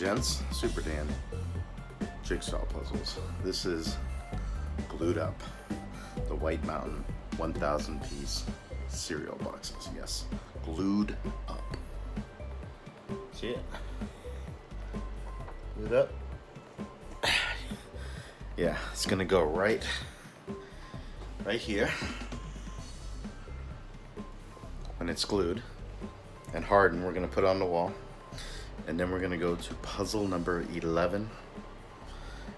gents, Super Dan, jigsaw puzzles. This is glued up, the White Mountain 1,000 piece cereal boxes. Yes, glued up. See it? Glued up. Yeah, it's gonna go right here when it's glued and hardened. We're gonna put it on the wall, and then we're gonna go to puzzle number 11,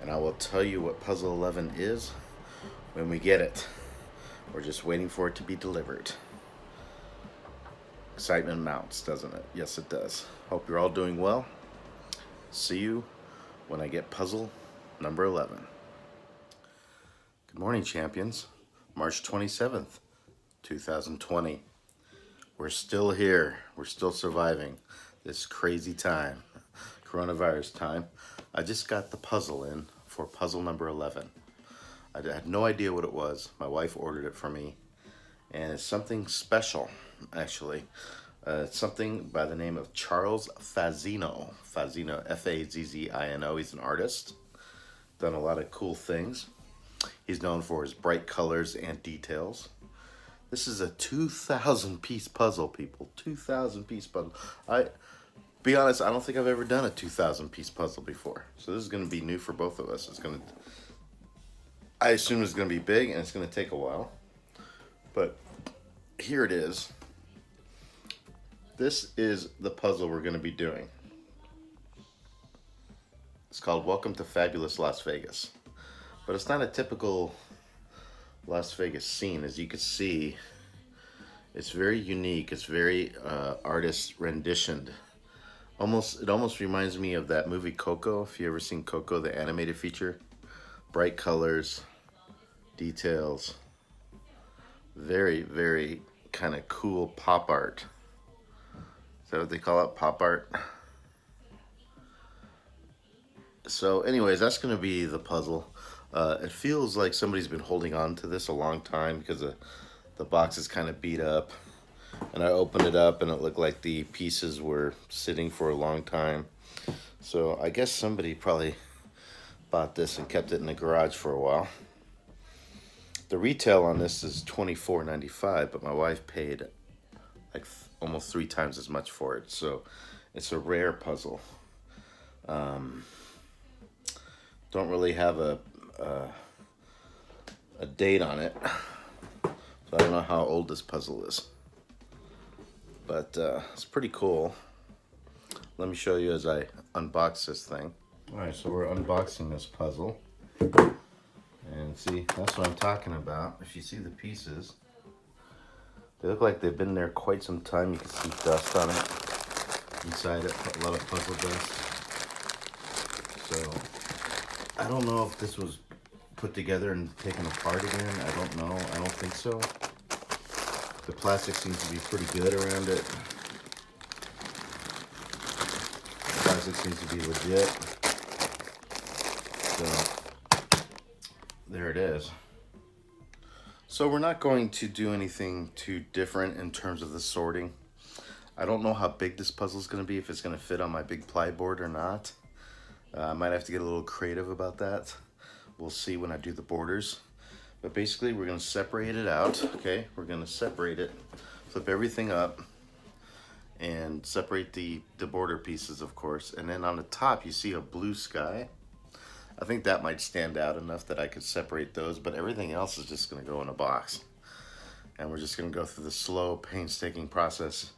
and I will tell you what puzzle 11 is when we get it. We're just waiting for it to be delivered. Excitement mounts, doesn't it? Yes, it does. Hope you're all doing well. See you when I get puzzle number 11. Good morning, champions. March 27th, 2020. We're still here. We're still surviving this crazy time, coronavirus time. I just got the puzzle in for puzzle number 11. I had no idea what it was. My wife ordered it for me, and it's something special, actually. It's something by the name of Charles Fazzino. Fazzino, F-A-Z-Z-I-N-O. He's an artist. Done a lot of cool things. He's known for his bright colors and details. This is a 2,000 piece puzzle, people. 2,000 piece puzzle. Be honest, I don't think I've ever done a 2,000 piece puzzle before. So this is going to be new for both of us. I assume it's going to be big and it's going to take a while. But here it is. This is the puzzle we're going to be doing. It's called Welcome to Fabulous Las Vegas. But it's not a typical Las Vegas scene. As you can see, it's very unique. It's very artist renditioned. It almost reminds me of that movie Coco. If you ever seen Coco, the animated feature. Bright colors, details. Very, very kind of cool pop art. Is that what they call it? Pop art? So anyways, that's going to be the puzzle. It feels like somebody's been holding on to this a long time because the box is kind of beat up. And I opened it up and it looked like the pieces were sitting for a long time. So I guess somebody probably bought this and kept it in the garage for a while. The retail on this is $24.95, but my wife paid like almost 3 times as much for it. So it's a rare puzzle. Don't really have a date on it, so I don't know how old this puzzle is, but it's pretty cool. Let me show you as I unbox this thing. Alright, so we're unboxing this puzzle, and see, that's what I'm talking about. If you see the pieces, they look like they've been there quite some time. You can see dust on it inside it, a lot of puzzle dust. So I don't know if this was put together and taken apart again. I don't know. I don't think so. The plastic seems to be pretty good around it. The plastic seems to be legit. So there it is. So we're not going to do anything too different in terms of the sorting. I don't know how big this puzzle is going to be, if it's going to fit on my big ply board or not. I might have to get a little creative about that. We'll see when I do the borders. But basically, we're going to separate it out, okay? We're going to separate it, flip everything up, and separate the border pieces, of course. And then on the top, you see a blue sky. I think that might stand out enough that I could separate those, but everything else is just going to go in a box. And we're just going to go through the slow, painstaking process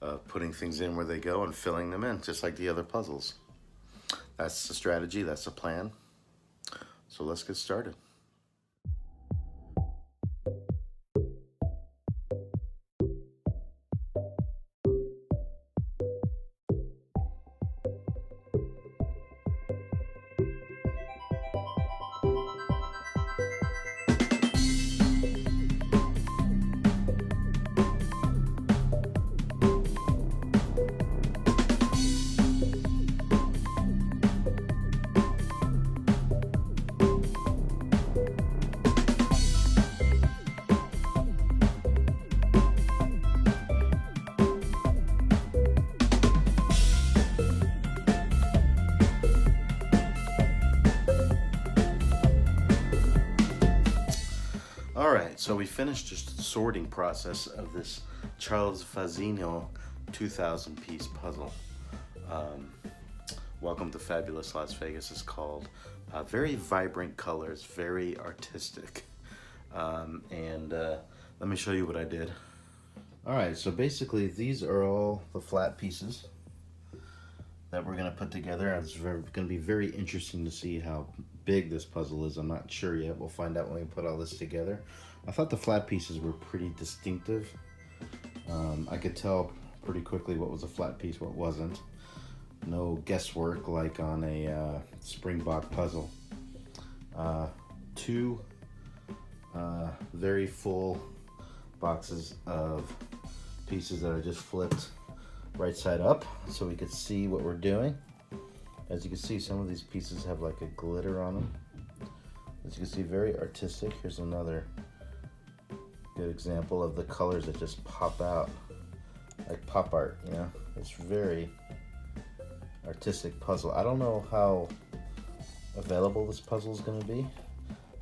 of putting things in where they go and filling them in, just like the other puzzles. That's the strategy, that's the plan. So let's get started. So we finished just the sorting process of this Charles Fazzino 2,000 piece puzzle. Welcome to Fabulous Las Vegas is called. Very vibrant colors, very artistic. Let me show you what I did. Alright, so basically these are all the flat pieces that we're going to put together. It's going to be very interesting to see how big this puzzle is. I'm not sure yet. We'll find out when we put all this together. I thought the flat pieces were pretty distinctive. I could tell pretty quickly what was a flat piece, what wasn't. No guesswork like on a Springbok puzzle. Two very full boxes of pieces that are just flipped right side up so we could see what we're doing. As you can see, some of these pieces have like a glitter on them. As you can see, very artistic. Here's another good example of the colors that just pop out like pop art, you know. It's very artistic puzzle. I don't know how available this puzzle is going to be,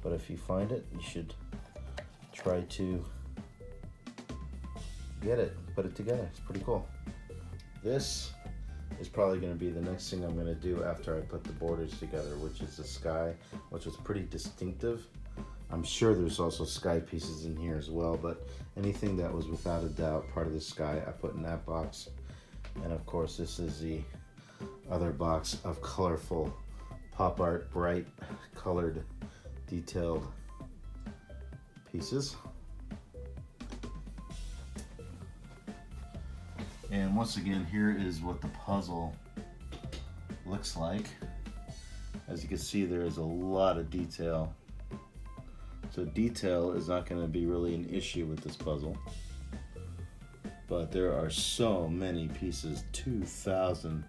but if you find it, you should try to get it, put it together. It's pretty cool. This is probably going to be the next thing I'm going to do after I put the borders together, which is the sky, which was pretty distinctive. I'm sure there's also sky pieces in here as well, but anything that was without a doubt part of the sky, I put in that box. And of course, this is the other box of colorful pop art, bright colored, detailed pieces. And once again, here is what the puzzle looks like. As you can see, there is a lot of detail. So detail is not going to be really an issue with this puzzle. But there are so many pieces, 2,000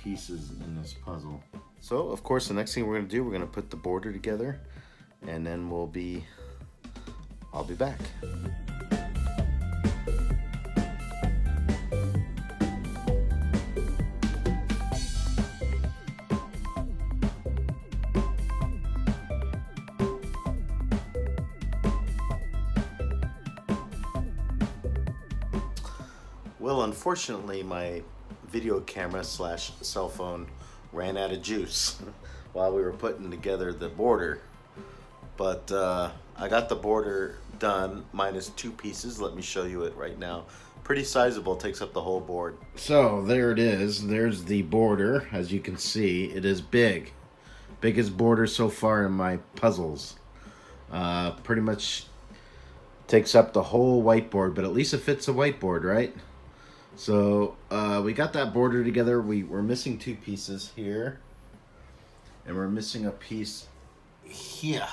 pieces in this puzzle. So of course the next thing we're going to do, we're going to put the border together, and then I'll be back. Well, unfortunately, my video camera / cell phone ran out of juice while we were putting together the border. But I got the border done minus 2 pieces. Let me show you it right now. Pretty sizable, takes up the whole board. So there it is. There's the border. As you can see, it is big. Biggest border so far in my puzzles. Pretty much takes up the whole whiteboard, but at least it fits a whiteboard, right? So we got that border together. We're missing 2 pieces here, and we're missing a piece here.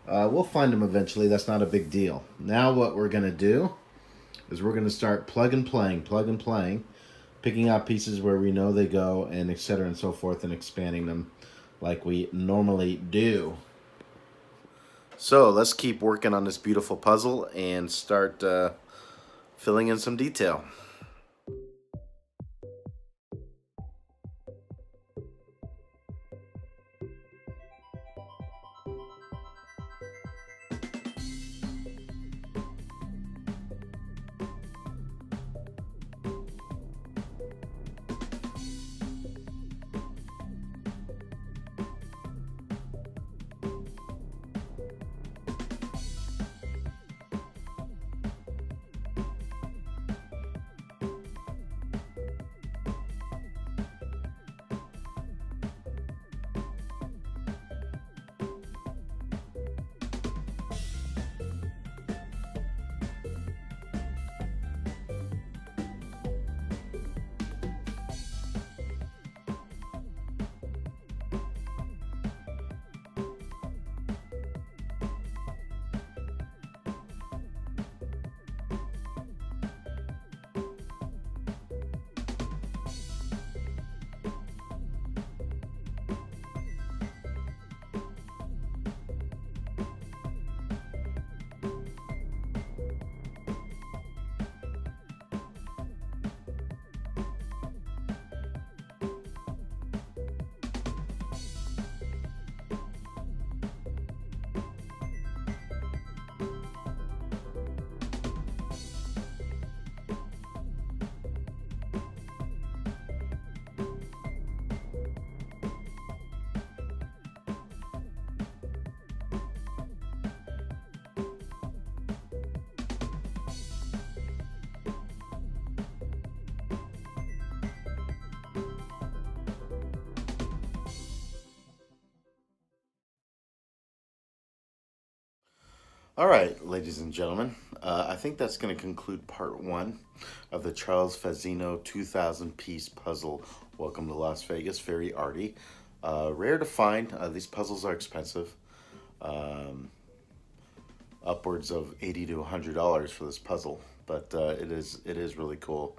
We'll find them eventually. That's not a big deal. Now what we're gonna do is we're gonna start plug and playing, picking out pieces where we know they go, and etc. and so forth, and expanding them like we normally do. So let's keep working on this beautiful puzzle and start filling in some detail. All right, ladies and gentlemen, I think that's going to conclude part one of the Charles Fazzino 2,000 piece puzzle. Welcome to Las Vegas, very arty. Rare to find. These puzzles are expensive. Upwards of $80 to $100 for this puzzle, but it is really cool.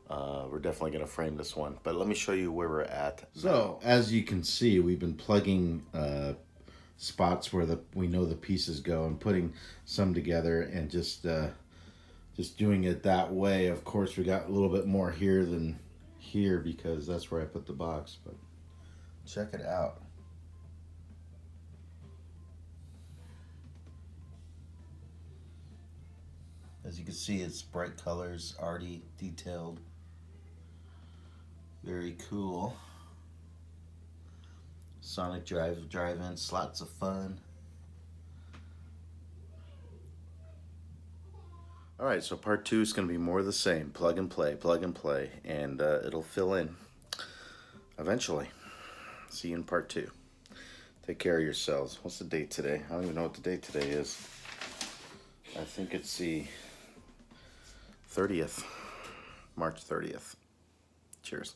We're definitely going to frame this one, but let me show you where we're at. So, as you can see, we've been plugging spots where we know the pieces go and putting some together and just doing it that way. Of course, we got a little bit more here than here because that's where I put the box, but check it out. As you can see, it's bright colors, arty, detailed. Very cool. Sonic drive-in, lots of fun. All right, so part two is going to be more of the same. Plug and play, and it'll fill in eventually. See you in part two. Take care of yourselves. What's the date today? I don't even know what the date today is. I think it's the 30th, March 30th. Cheers.